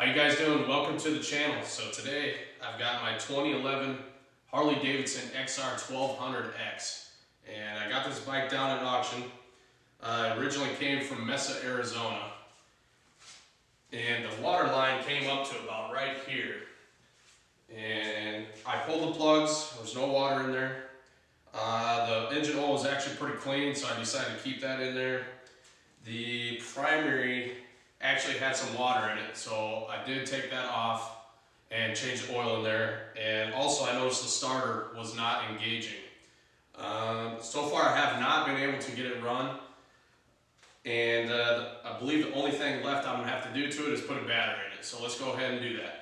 How you guys doing? Welcome to the channel. So today I've got my 2011 Harley XR1200x, and I got this bike down at auction. It originally came from Mesa, Arizona, and the water line came up to about right here. And I pulled the plugs. There's no water in there. The engine oil was actually pretty clean, so I decided to keep that in there. The primary actually had some water in it, so I did take that off and change the oil in there. And also I noticed the starter was not engaging. So far I have not been able to get it run, and I believe the only thing left I'm going to have to do to it is put a battery in it. So let's go ahead and do that.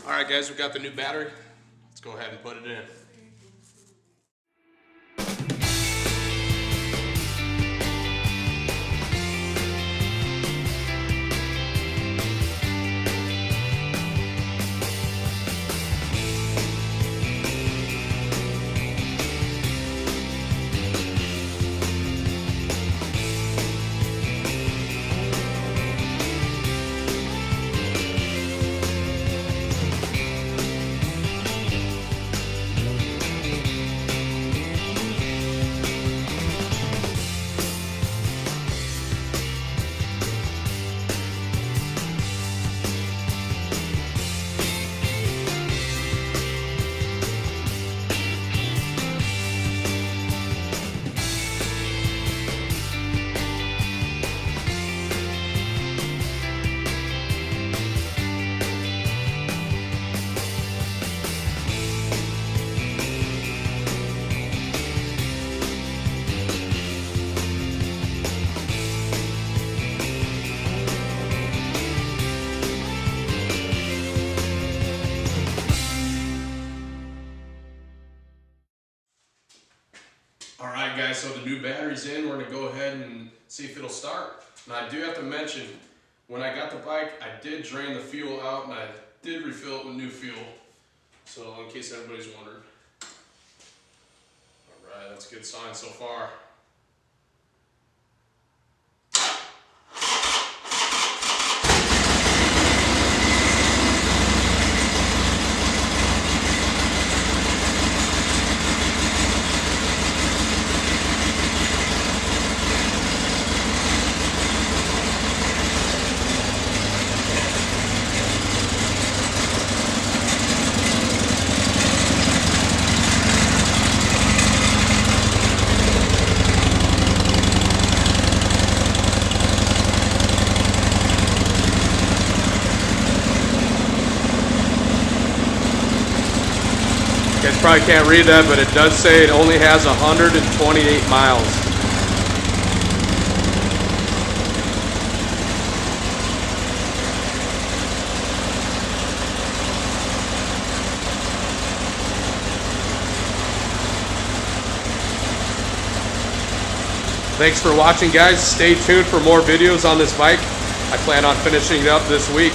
Alright guys, we've got the new battery. Let's go ahead and put it in. Alright guys, so the new battery's in. We're going to go ahead and see if it'll start. Now I do have to mention, when I got the bike, I did drain the fuel out and I did refill it with new fuel. So in case anybody's wondering. Alright, that's a good sign so far. You guys probably can't read that, but it does say it only has 128 miles. Thanks for watching guys. Stay tuned for more videos on this bike. I plan on finishing it up this week.